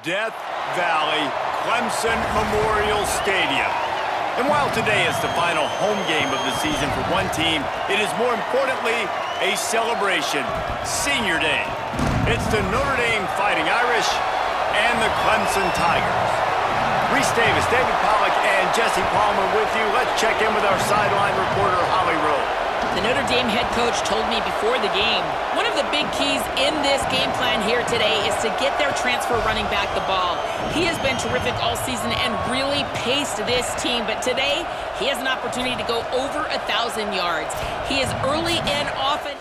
Death Valley Clemson Memorial Stadium. And while today is the final home game of the season for one team, it is more importantly a celebration, Senior Day. It's the Notre Dame Fighting Irish and the Clemson Tigers. Reese Davis, David Pollack, and Jesse Palmer with you. Let's check in with our sideline reporter, Holly Rowe. The Notre Dame head coach told me before the game, one of the big keys in this game plan here today is to get their transfer running back the ball. He has been terrific all season and really paced this team, but today he has an opportunity to go over 1,000 yards. He is early and often.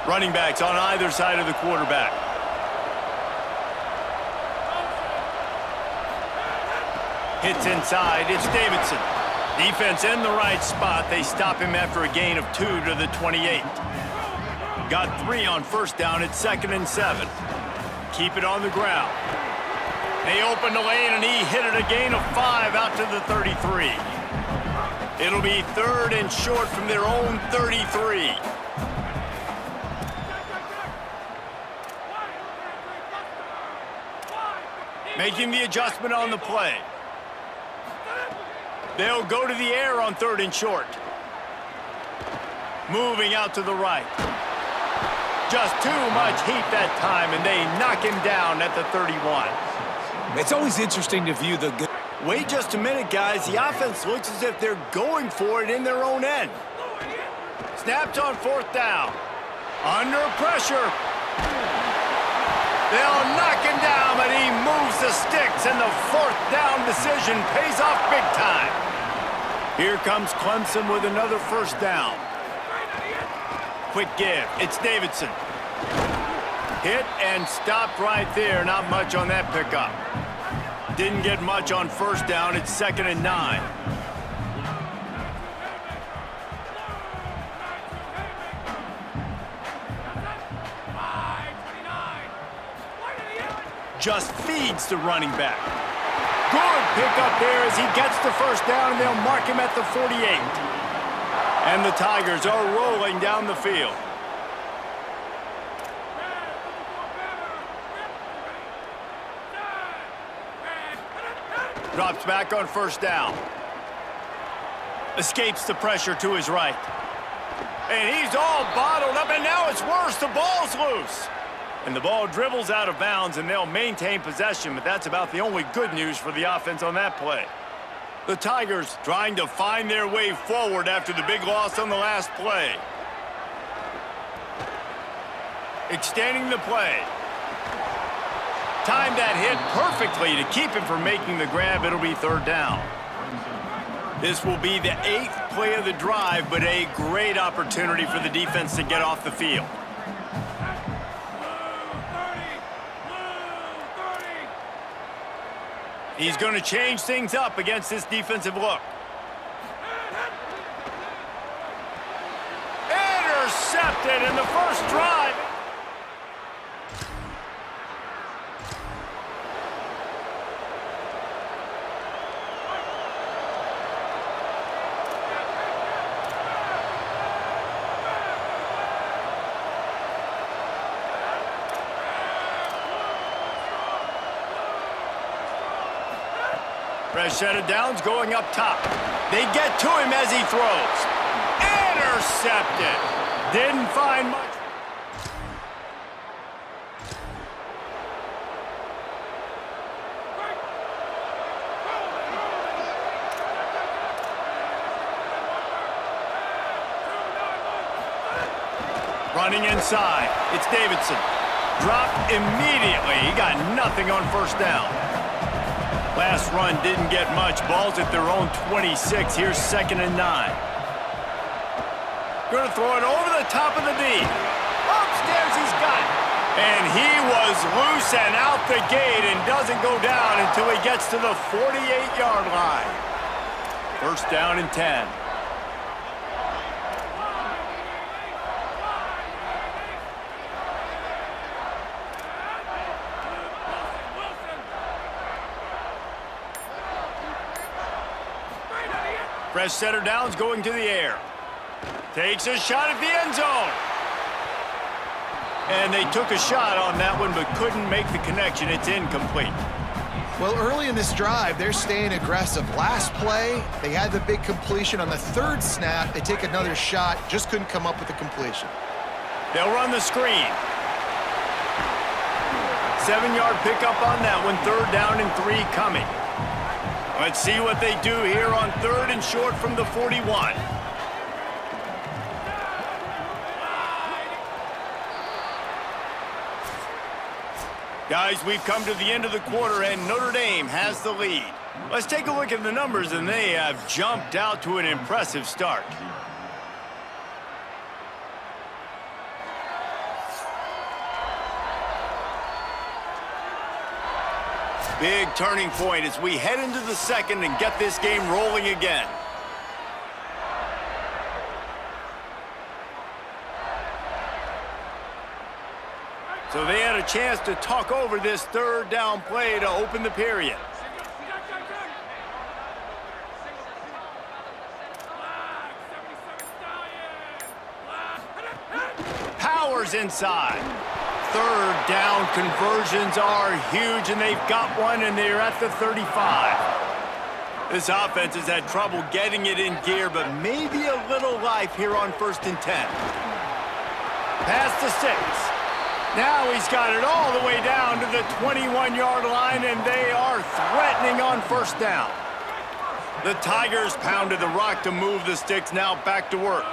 Running backs on either side of the quarterback. Hits inside, it's Davidson. Defense in the right spot. They stop him after a gain of 2 to the 28. Got 3 on first down at 2nd and 7. Keep it on the ground. They open the lane and he hit it a gain of 5 out to the 33. It'll be 3rd and short from their own 33. Making the adjustment on the play. They'll go to the air on 3rd and short. Moving out to the right. Just too much heat that time, and they knock him down at the 31. It's always interesting to view the good. Wait just a minute, guys. The offense looks as if they're going for it in their own end. Snapped on 4th down. Under pressure. They'll knock him down, but he moves the sticks, and the 4th down decision pays off big time. Here comes Clemson with another 1st down. Quick give. It's Davidson. Hit and stopped right there. Not much on that pickup. Didn't get much on 1st down. It's 2nd and 9. Just feeds the running back. Good pickup there as he gets the 1st down, and they'll mark him at the 48. And the Tigers are rolling down the field. Drops back on 1st down. Escapes the pressure to his right. And he's all bottled up, and now it's worse. The ball's loose. And the ball dribbles out of bounds, and they'll maintain possession, but that's about the only good news for the offense on that play. The Tigers trying to find their way forward after the big loss on the last play. Extending the play. Timed that hit perfectly to keep him from making the grab. It'll be 3rd down. This will be the 8th play of the drive, but a great opportunity for the defense to get off the field. He's going to change things up against this defensive look. Intercepted in the 1st drive. Fresh set of downs going up top. They get to him as he throws. Intercepted. Didn't find much. Running inside. It's Davidson. Dropped immediately. He got nothing on 1st down. Last run didn't get much. Ball's at their own 26. Here's 2nd and 9. Going to throw it over the top of the D. Upstairs he's got it. And he was loose and out the gate and doesn't go down until he gets to the 48-yard line. 1st down and 10. Fresh setter down's going to the air. Takes a shot at the end zone. And they took a shot on that one, but couldn't make the connection. It's incomplete. Well, early in this drive, they're staying aggressive. Last play, they had the big completion. On the third snap, they take another shot, just couldn't come up with the completion. They'll run the screen. 7-yard pickup on that one. 3rd down and 3 coming. Let's see what they do here on 3rd and short from the 41. Guys, we've come to the end of the quarter, and Notre Dame has the lead. Let's take a look at the numbers, and they have jumped out to an impressive start. Big turning point as we head into the second and get this game rolling again. So they had a chance to talk over this 3rd down play to open the period. Powers inside. 3rd down conversions are huge, and they've got one, and they're at the 35. This offense has had trouble getting it in gear, but maybe a little life here on 1st and 10. Past the 6. Now he's got it all the way down to the 21-yard line, and they are threatening on 1st down. The Tigers pounded the rock to move the sticks, now back to work.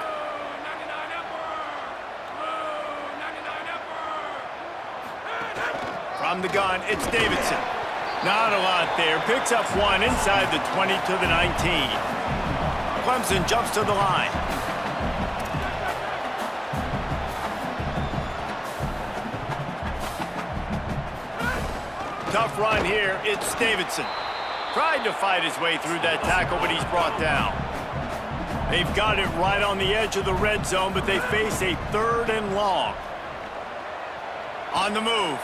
From the gun, it's Davidson. Not a lot there. Picks up one inside the 20 to the 19. Clemson jumps to the line. Tough run here. It's Davidson. Tried to fight his way through that tackle, but he's brought down. They've got it right on the edge of the red zone, but they face a 3rd and long. On the move.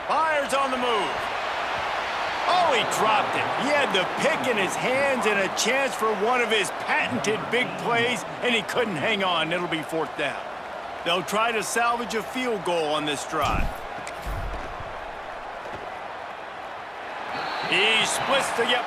Fires on the move. Oh, he dropped it. He had the pick in his hands and a chance for one of his patented big plays, and he couldn't hang on. It'll be 4th down. They'll try to salvage a field goal on this drive. He splits the yep.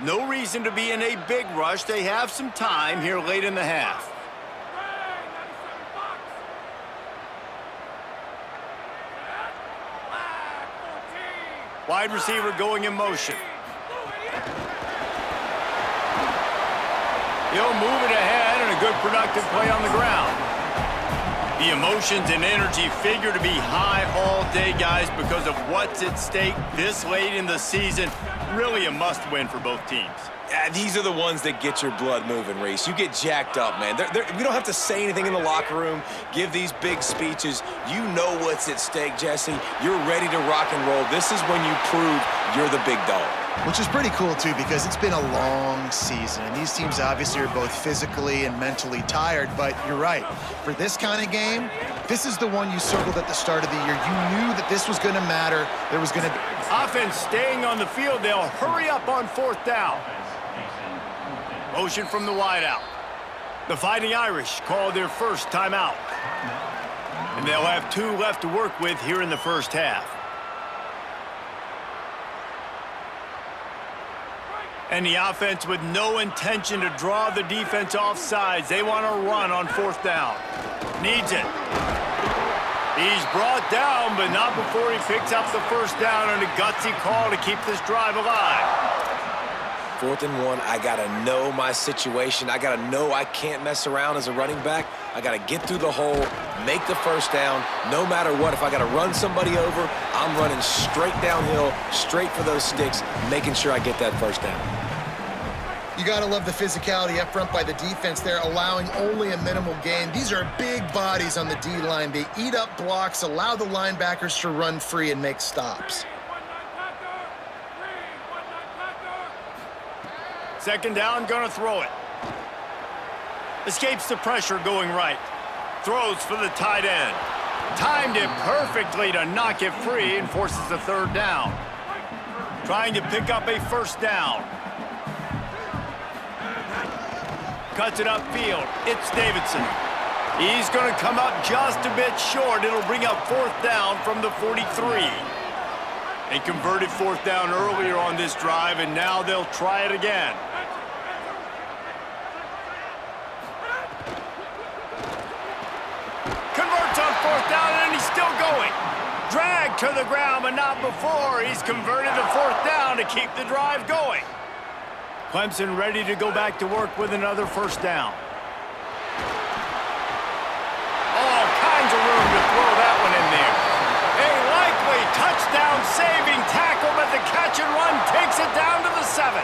No reason to be in a big rush. They have some time here late in the half. Wide receiver going in motion. He'll move it ahead, and a good productive play on the ground. The emotions and energy figure to be high all day, guys, because of what's at stake this late in the season. Really a must-win for both teams. Yeah, these are the ones that get your blood moving, Reese. You get jacked up, man. We don't have to say anything in the locker room, give these big speeches. You know what's at stake, Jesse. You're ready to rock and roll. This is when you prove you're the big dog. Which is pretty cool, too, because it's been a long season, and these teams obviously are both physically and mentally tired, but you're right. For this kind of game, this is the one you circled at the start of the year. You knew that this was going to matter. There was going to be... Offense staying on the field. They'll hurry up on 4th down. Motion from the wideout. The Fighting Irish call their first timeout. And they'll have 2 left to work with here in the first half. And the offense with no intention to draw the defense off sides. They want to run on 4th down. Needs it. He's brought down, but not before he picks up the 1st down on a gutsy call to keep this drive alive. 4th and 1, I got to know my situation. I got to know I can't mess around as a running back. I got to get through the hole, make the 1st down. No matter what, if I got to run somebody over, I'm running straight downhill, straight for those sticks, making sure I get that 1st down. You got to love the physicality up front by the defense there, allowing only a minimal gain. These are big bodies on the D-line. They eat up blocks, allow the linebackers to run free and make stops. 2nd down, gonna throw it. Escapes the pressure going right. Throws for the tight end. Timed it perfectly to knock it free and forces a third down. Trying to pick up a first down. Cuts it upfield. It's Davidson. He's going to come up just a bit short. It'll bring up fourth down from the 43. They converted fourth down earlier on this drive, and now they'll try it again. Converts on fourth down, and he's still going. Dragged to the ground, but not before. He's converted the fourth down to keep the drive going. Clemson ready to go back to work with another first down. All kinds of room to throw that one in there. A likely touchdown-saving tackle, but the catch and run takes it down to the 7.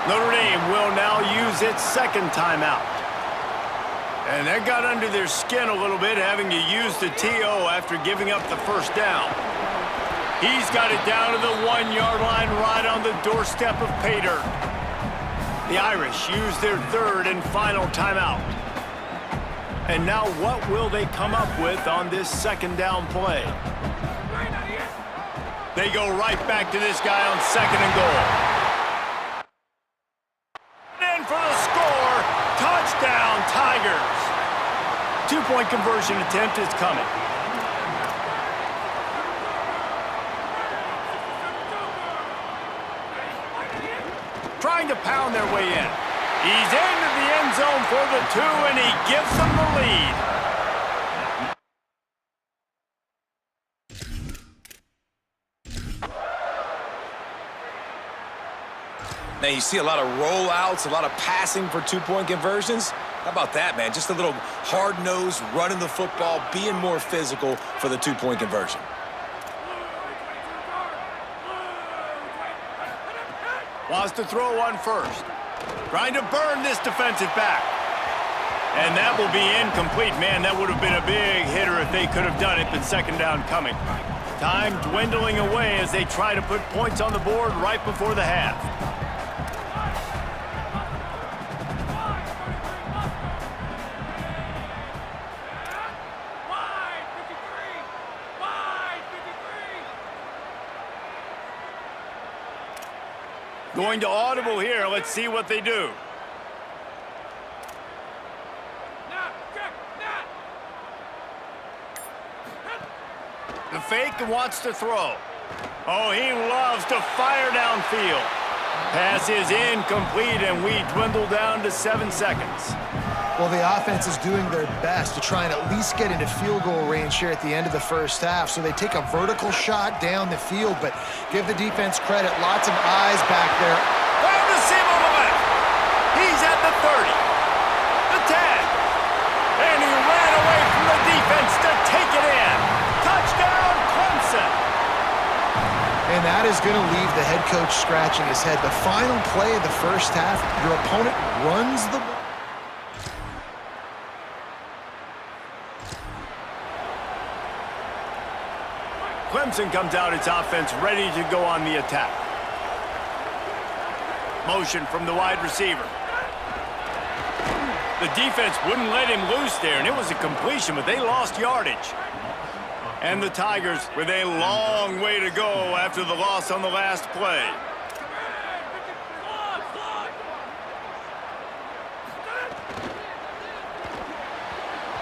Notre Dame will now use its second timeout. And that got under their skin a little bit, having to use the TO after giving up the first down. He's got it down to the 1-yard line right on the doorstep of pay dirt. The Irish use their third and final timeout. And now what will they come up with on this second down play? They go right back to this guy on second and goal. In for the score. Touchdown, Tigers. Two-point conversion attempt is coming. Trying to pound their way in. He's into the end zone for the 2, and he gives them the lead. Now, you see a lot of rollouts, a lot of passing for two-point conversions. How about that, man? Just a little hard-nosed, running the football, being more physical for the two-point conversion. Wants to throw one first. Trying to burn this defensive back. And that will be incomplete. Man, that would have been a big hitter if they could have done it, but second down coming. Time dwindling away as they try to put points on the board right before the half. Going to audible here. Let's see what they do. The fake wants to throw. Oh, he loves to fire downfield. Pass is incomplete, and we dwindle down to 7 seconds. Well, the offense is doing their best to try and at least get into field goal range here at the end of the first half. So they take a vertical shot down the field, but give the defense credit. Lots of eyes back there. Wide receiver on the left. He's at the 30. The 10. And he ran away from the defense to take it in. Touchdown, Clemson. And that is going to leave the head coach scratching his head. The final play of the first half, your opponent runs the ball. Clemson comes out its offense ready to go on the attack. Motion from the wide receiver. The defense wouldn't let him loose there, and it was a completion, but they lost yardage. And the Tigers with a long way to go after the loss on the last play.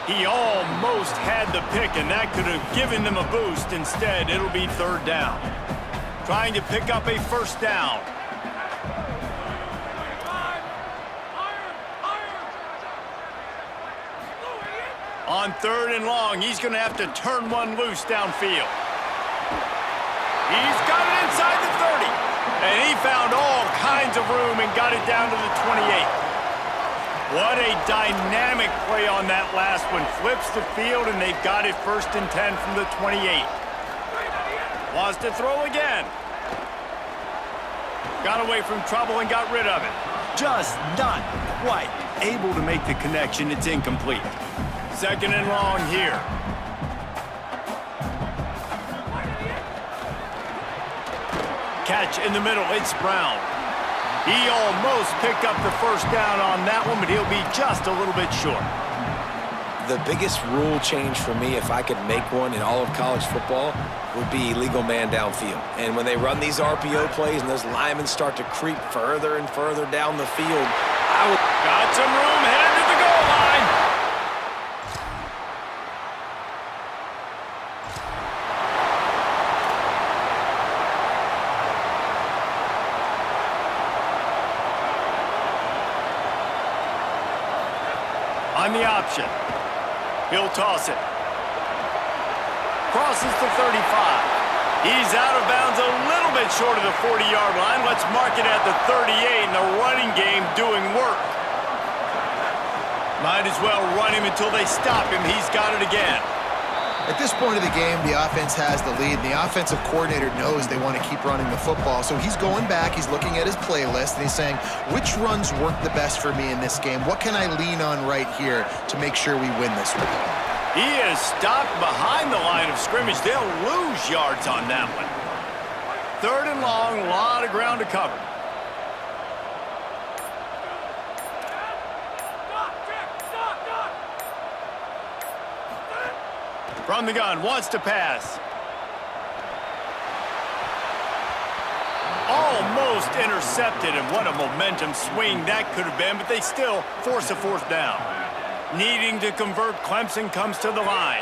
He almost had the pick, and that could have given them a boost. Instead, it'll be third down. Trying to pick up a first down. On third and long, he's going to have to turn one loose downfield. He's got it inside the 30. And he found all kinds of room and got it down to the 28. What a dynamic play on that last one. Flips the field, and they've got it first and 10 from the 28. Wants to throw again. Got away from trouble and got rid of it. Just not quite able to make the connection. It's incomplete. Second and long here. Catch in the middle. It's Brown. He almost picked up the first down on that one, but he'll be just a little bit short. The biggest rule change for me, if I could make one in all of college football, would be illegal man downfield. And when they run these RPO plays and those linemen start to creep further and further down the field, I would... Got some room headed to the goal line. On the option. He'll toss it. Crosses the 35. He's out of bounds a little bit short of the 40-yard line. Let's mark it at the 38, and the running game doing work. Might as well run him until they stop him. He's got it again. At this point of the game, the offense has the lead, and the offensive coordinator knows they want to keep running the football. So he's going back, he's looking at his playlist, and he's saying, which runs work the best for me in this game? What can I lean on right here to make sure we win this one? He is stopped behind the line of scrimmage. They'll lose yards on that one. 3rd and long, a lot of ground to cover. From the gun, wants to pass. Almost intercepted, and what a momentum swing that could have been, but they still force a 4th down. Needing to convert, Clemson comes to the line.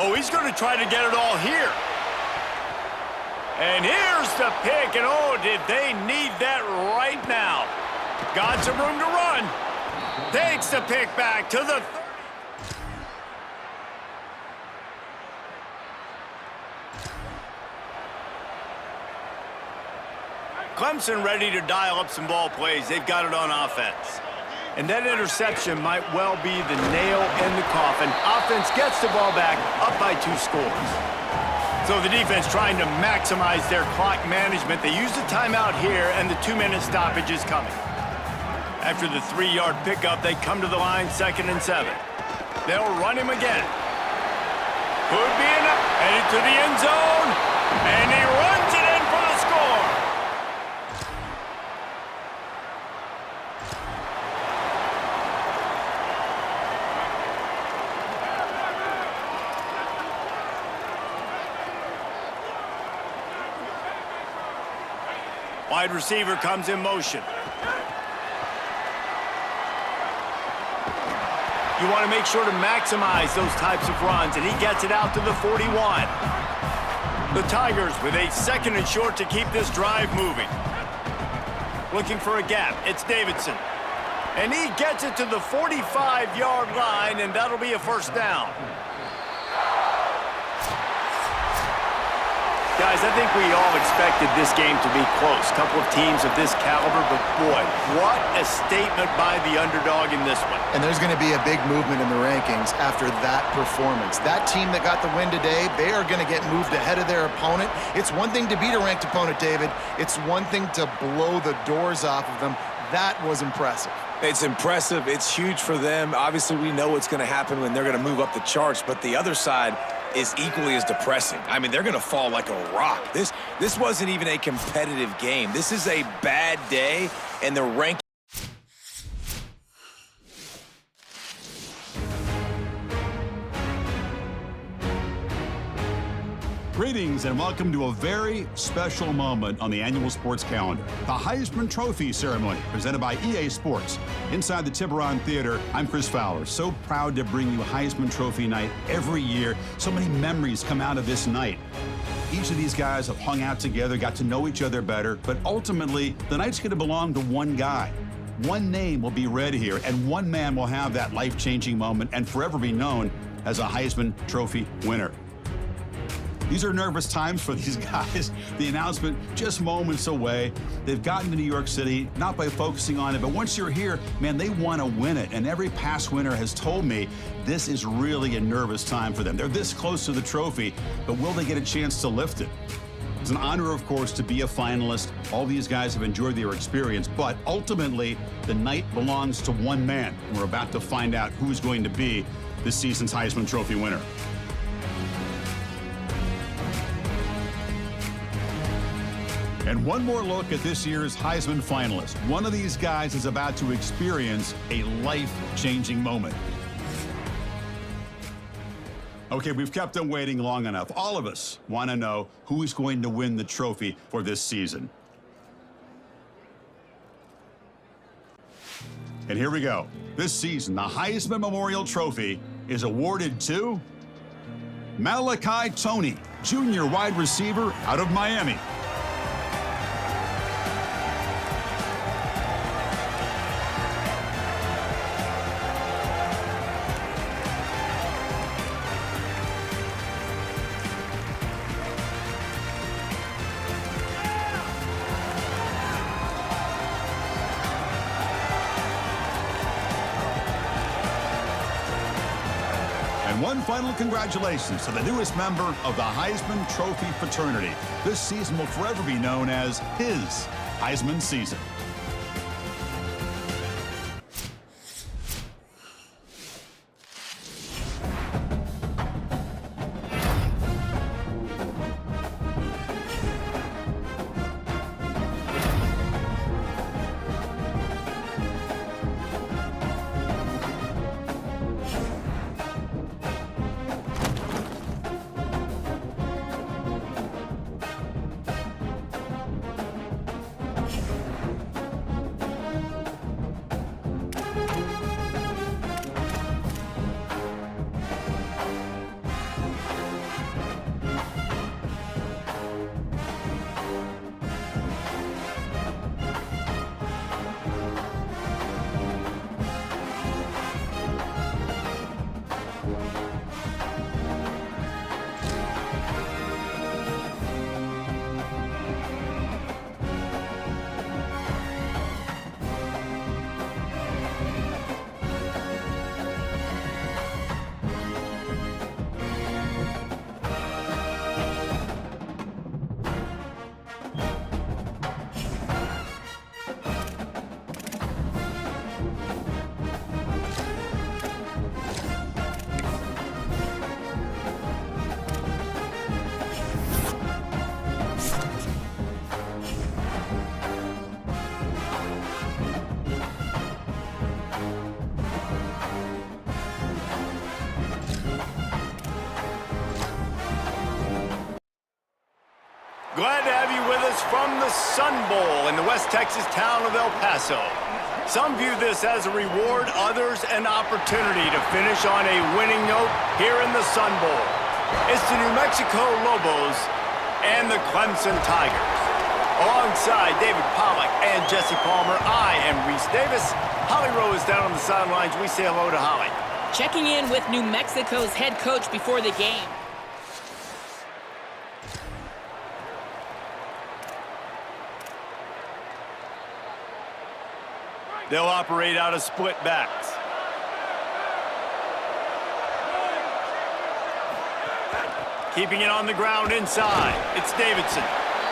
Oh, he's going to try to get it all here. And here's the pick, and oh, did they need that right now. Got some room to run. Takes the pick back to the 30. Clemson ready to dial up some ball plays. They've got it on offense. And that interception might well be the nail in the coffin. Offense gets the ball back, up by 2 scores. So the defense trying to maximize their clock management. They use the timeout here, and the 2-minute stoppage is coming. After the 3-yard pickup, they come to the line, 2nd and 7. They'll run him again. Could be enough. Headed to the end zone, and he runs it in for the score. Wide receiver comes in motion. You want to make sure to maximize those types of runs, and he gets it out to the 41. The Tigers with a 2nd and short to keep this drive moving. Looking for a gap. It's Davidson. And he gets it to the 45-yard line, and that'll be a 1st down. Guys, I think we all expected this game to be close. Couple of teams of this caliber, but boy, what a statement by the underdog in this one. And there's going to be a big movement in the rankings after that performance. That team that got the win today, they are going to get moved ahead of their opponent. It's one thing to beat a ranked opponent, David. It's one thing to blow the doors off of them. That was impressive. It's impressive. It's huge for them. Obviously, we know what's going to happen when they're going to move up the charts, but the other side is equally as depressing. I mean, they're going to fall like a rock. This wasn't even a competitive game. This is a bad day, and the ranking. Greetings and welcome to a very special moment on the annual sports calendar. The Heisman Trophy ceremony presented by EA Sports. Inside the Tiburon Theater, I'm Chris Fowler. So proud to bring you Heisman Trophy night every year. So many memories come out of this night. Each of these guys have hung out together, got to know each other better, but ultimately, the night's going to belong to one guy. One name will be read here, and one man will have that life-changing moment and forever be known as a Heisman Trophy winner. These are nervous times for these guys. The announcement just moments away. They've gotten to New York City, not by focusing on it, but once you're here, man, they want to win it. And every past winner has told me this is really a nervous time for them. They're this close to the trophy, but will they get a chance to lift it? It's an honor, of course, to be a finalist. All these guys have enjoyed their experience, but ultimately, the night belongs to one man. We're about to find out who's going to be this season's Heisman Trophy winner. And one more look at this year's Heisman finalist. One of these guys is about to experience a life-changing moment. Okay, we've kept them waiting long enough. All of us want to know who's going to win the trophy for this season. And here we go. This season, the Heisman Memorial Trophy is awarded to Malachi Toney, junior wide receiver out of Miami. And one final congratulations to the newest member of the Heisman Trophy fraternity. This season will forever be known as his Heisman season. Glad to have you with us from the Sun Bowl in the West Texas town of El Paso. Some view this as a reward, others an opportunity to finish on a winning note here in the Sun Bowl. It's the New Mexico Lobos and the Clemson Tigers. Alongside David Pollack and Jesse Palmer, I am Reese Davis. Holly Rowe is down on the sidelines. We say hello to Holly. Checking in with New Mexico's head coach before the game. They'll operate out of split backs. Keeping it on the ground inside. It's Davidson.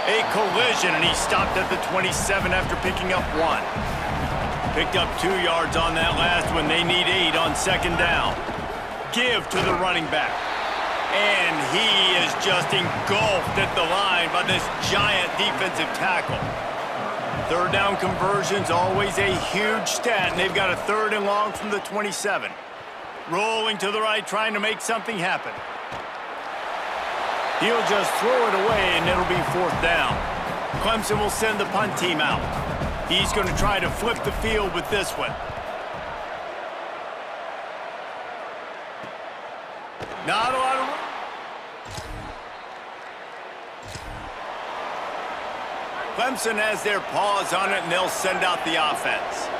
A collision, and he stopped at the 27 after picking up 1. Picked up 2 yards on that last one. They need 8 on second down. Give to the running back. And he is just engulfed at the line by this giant defensive tackle. Third down conversion's always a huge stat, and they've got a 3rd and long from the 27. Rolling to the right, trying to make something happen. He'll just throw it away, and it'll be 4th down. Clemson will send the punt team out. He's going to try to flip the field with this one. Not a lot of... Clemson has their paws on it, and they'll send out the offense.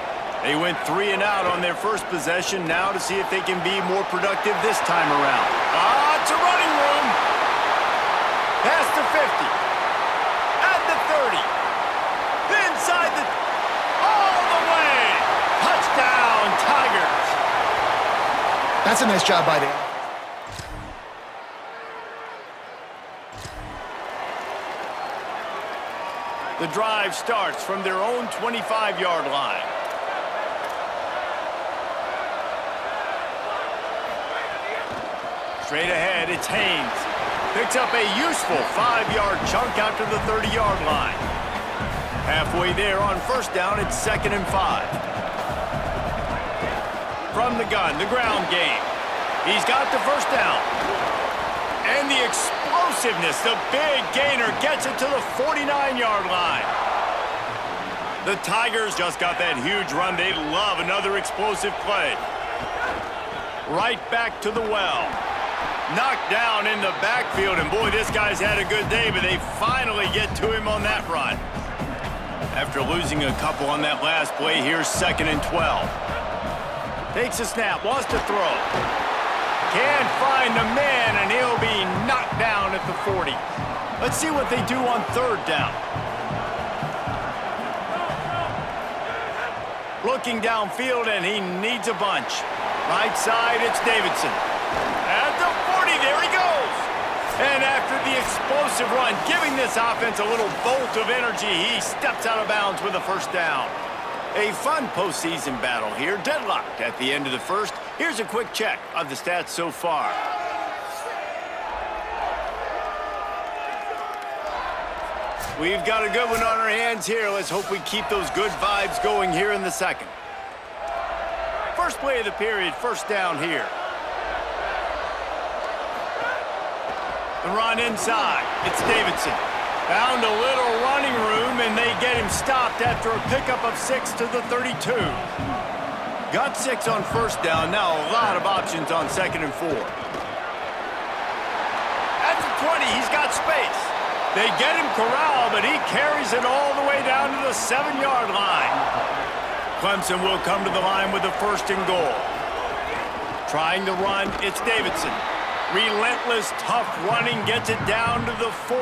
They went 3 and out on their first possession, now to see if they can be more productive this time around. It's a running room. Past the 50. At the 30. Inside the... all the way. Touchdown, Tigers. That's a nice job by the... The drive starts from their own 25-yard line. Straight ahead, it's Haynes. Picks up a useful 5-yard chunk out to the 30-yard line. Halfway there on first down, it's 2nd and 5. From the gun, the ground game. He's got the first down. And the explosiveness, the big gainer gets it to the 49-yard line. The Tigers just got that huge run. They love another explosive play. Right back to the well. Knocked down in the backfield, and boy, this guy's had a good day, but they finally get to him on that run. After losing a couple on that last play, here's 2nd and 12. Takes a snap, wants to throw. Can't find the man, and he'll be knocked down at the 40. Let's see what they do on 3rd down. Looking downfield, and he needs a bunch. Right side, it's Davidson. At the 40, there he goes. And after the explosive run, giving this offense a little bolt of energy, he steps out of bounds with a first down. A fun postseason battle here, deadlocked at the end of the first. Here's a quick check of the stats so far. We've got a good one on our hands here. Let's hope we keep those good vibes going here in the second. First play of the period, first down here. The run inside. It's Davidson. Found a little running room, and they get him stopped after a pickup of 6 to the 32. Got 6 on first down. Now a lot of options on 2nd and 4. At the 20, he's got space. They get him corralled, but he carries it all the way down to the 7-yard line. Clemson will come to the line with a 1st and goal. Trying to run, it's Davidson. Relentless, tough running, gets it down to the 4.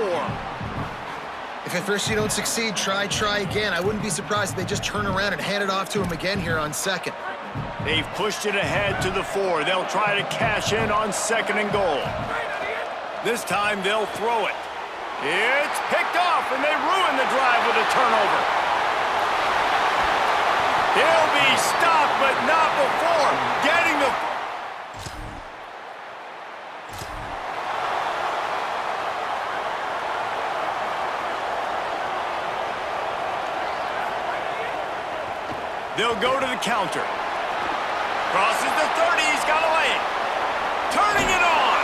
If at first you don't succeed, try again. I wouldn't be surprised if they just turn around and hand it off to him again here on 2nd. They've pushed it ahead to the 4. They'll try to cash in on 2nd and goal. This time they'll throw it. It's picked off, and they ruin the drive with a turnover. He'll be stopped, but not before getting the... They'll go to the counter. Crosses the 30, he's got a lane. Turning it on.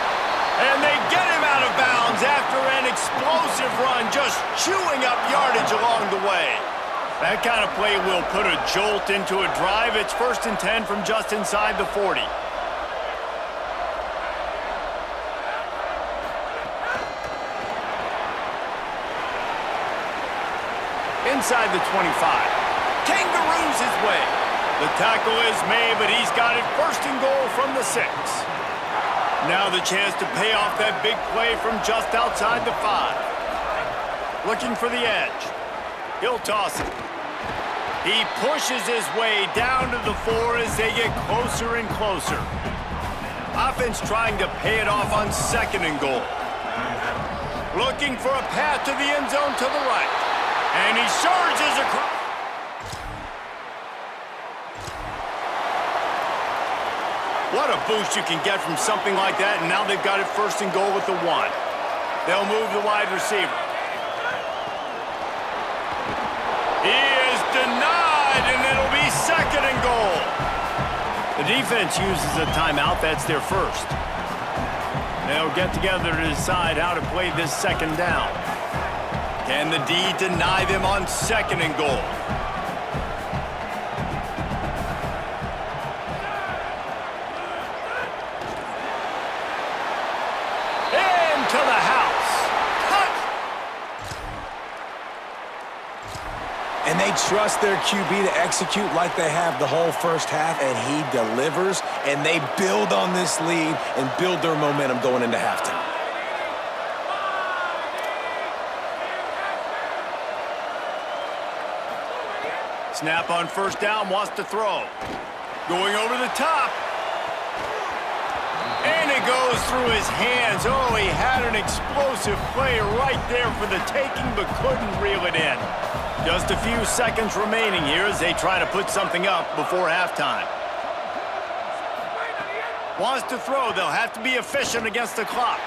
And they get him out of bounds after an explosive run, just chewing up yardage along the way. That kind of play will put a jolt into a drive. It's 1st and 10 from just inside the 40. Inside the 25. Kangaroos his way. The tackle is made, but he's got it 1st and goal from the 6. Now the chance to pay off that big play from just outside the 5. Looking for the edge. He'll toss it. He pushes his way down to the 4 as they get closer and closer. Offense trying to pay it off on 2nd and goal. Looking for a path to the end zone to the right. And he surges across. What a boost you can get from something like that, and now they've got it 1st and goal with the 1. They'll move the wide receiver. He is denied, and it'll be 2nd and goal. The defense uses a timeout. That's their 1st. They'll get together to decide how to play this 2nd down. Can the D deny them on 2nd and goal? To the house. And they trust their QB to execute like they have the whole first half, and he delivers, and they build on this lead and build their momentum going into halftime. Snap on first down, wants to throw. Going over the top. And it goes through his hands. Oh, he had an explosive play right there for the taking, but couldn't reel it in. Just a few seconds remaining here as they try to put something up before halftime. Wants to throw. They'll have to be efficient against the clock.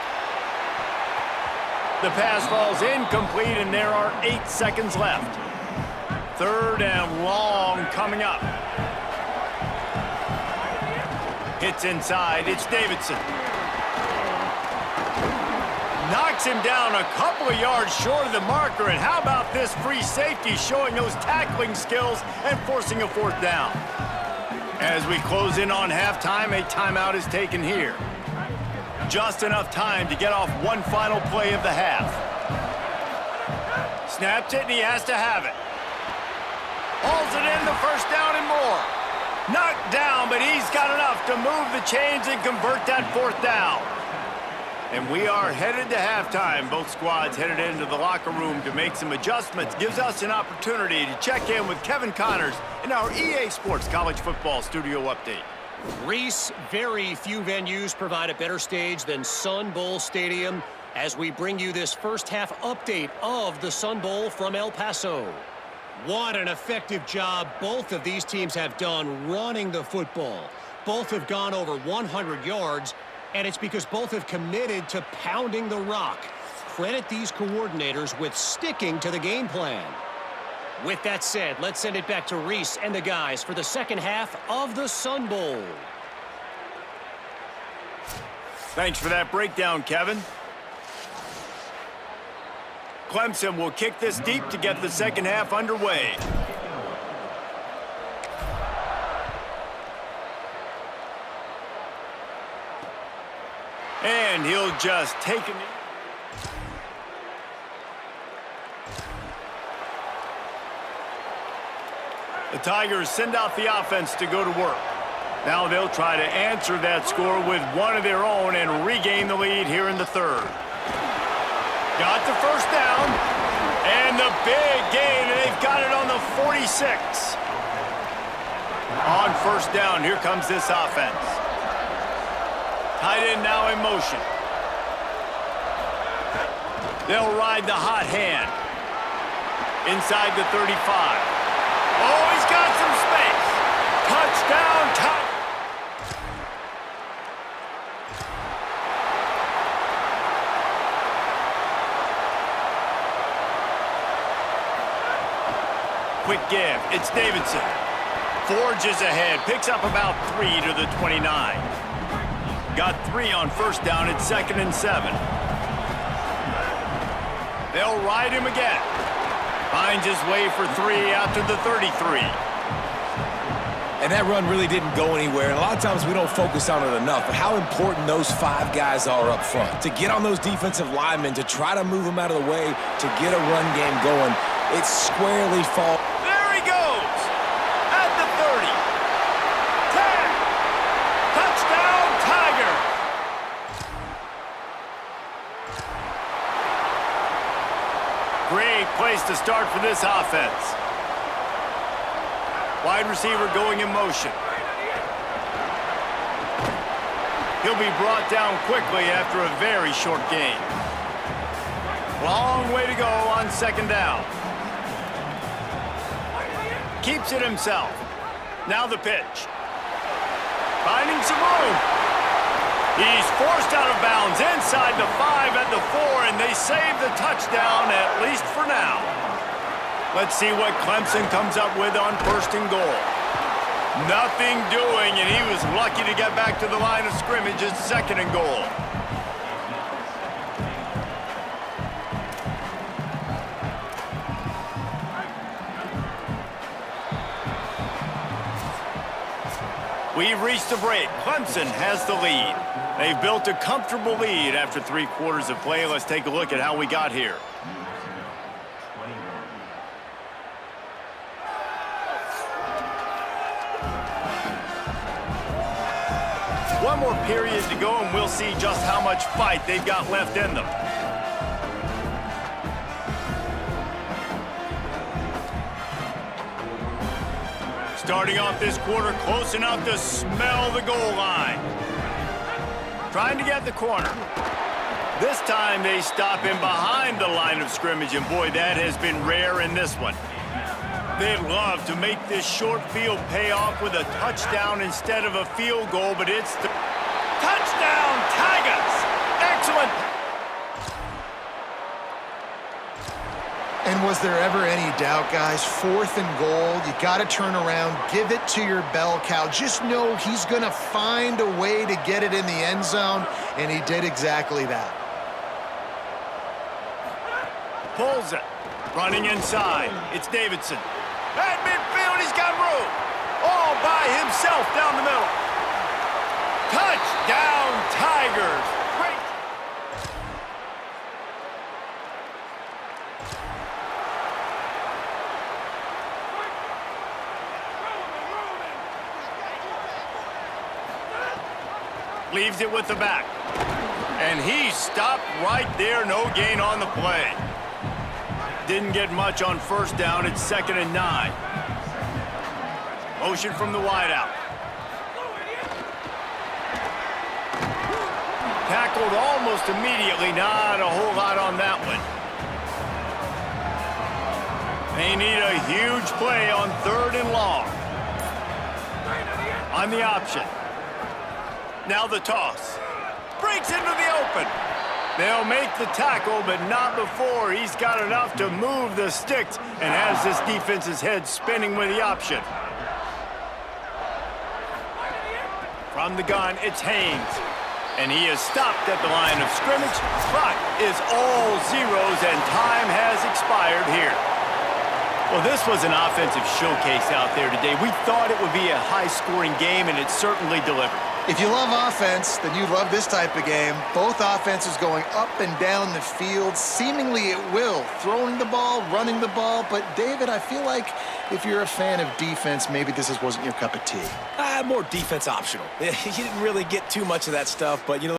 The pass falls incomplete, and there are 8 seconds left. 3rd and long coming up. Hits inside. It's Davidson. Knocks him down a couple of yards short of the marker. And how about this free safety showing those tackling skills and forcing a 4th down? As we close in on halftime, a timeout is taken here. Just enough time to get off one final play of the half. Snaps it, and he has to have it. Hauls it in, the 1st down and more. Knocked down, but he's got enough to move the chains and convert that 4th down. And we are headed to halftime. Both squads headed into the locker room to make some adjustments. Gives us an opportunity to check in with Kevin Connors in our EA Sports College Football Studio Update. Reese, very few venues provide a better stage than Sun Bowl Stadium as we bring you this first half update of the Sun Bowl from El Paso. What an effective job both of these teams have done running the football. Both have gone over 100 yards, and it's because both have committed to pounding the rock. Credit these coordinators with sticking to the game plan. With that said, let's send it back to Reese and the guys for the second half of the Sun Bowl. Thanks for that breakdown, Kevin. Clemson will kick this deep to get the second half underway. And he'll just take it. The Tigers send out the offense to go to work. Now they'll try to answer that score with one of their own and regain the lead here in the 3rd. Got the 1st down, and the big gain, and they've got it on the 46. On 1st down, here comes this offense. Tight end now in motion. They'll ride the hot hand. Inside the 35. Oh, he's got some space. Touchdown, Tigers. Quick give. It's Davidson. Forges ahead. Picks up about 3 to the 29. Got 3 on 1st down. It's 2nd and 7. They'll ride him again. Finds his way for 3 out to the 33. And that run really didn't go anywhere. And a lot of times we don't focus on it enough, but how important those 5 guys are up front. To get on those defensive linemen, to try to move them out of the way, to get a run game going, it squarely falls. There he goes. At the 30. 10. Touchdown, Tiger. Great place to start for this offense. Wide receiver going in motion. He'll be brought down quickly after a very short gain. Long way to go on 2nd down. Keeps it himself. Now the pitch. Finding some room. He's forced out of bounds inside the 5 at the 4, and they save the touchdown, at least for now. Let's see what Clemson comes up with on 1st and goal. Nothing doing, and he was lucky to get back to the line of scrimmage at 2nd and goal. We've reached the break. Clemson has the lead. They've built a comfortable lead after 3 quarters of play. Let's take a look at how we got here. One more period to go, and we'll see just how much fight they've got left in them. Starting off this quarter close enough to smell the goal line. Trying to get the corner. This time they stop him behind the line of scrimmage, and boy, that has been rare in this one. They'd love to make this short field pay off with a touchdown instead of a field goal, but it's the touchdown, Tigers! Excellent. And was there ever any doubt, guys? 4th and goal, you got to turn around, give it to your bell cow. Just know he's going to find a way to get it in the end zone, and he did exactly that. Pulls it. Running inside. It's Davidson. At midfield, he's got room. All by himself down the middle. Touchdown, Tigers. Great. Leaves it with the back. And he stopped right there. No gain on the play. Didn't get much on first down. It's 2nd and 9. Motion from the wideout. Tackled almost immediately. Not a whole lot on that one. They need a huge play on 3rd and long. On the option. Now the toss. Breaks into the open. They'll make the tackle, but not before he's got enough to move the sticks and has this defense's head spinning with the option. From the gun, it's Haynes. And he is stopped at the line of scrimmage. Clock is all zeros, and time has expired here. Well, this was an offensive showcase out there today. We thought it would be a high-scoring game, and it certainly delivered. If you love offense, then you love this type of game. Both offenses going up and down the field, seemingly at will, throwing the ball, running the ball. But, David, I feel like if you're a fan of defense, maybe this wasn't your cup of tea. More defense optional. You didn't really get too much of that stuff, but, you know,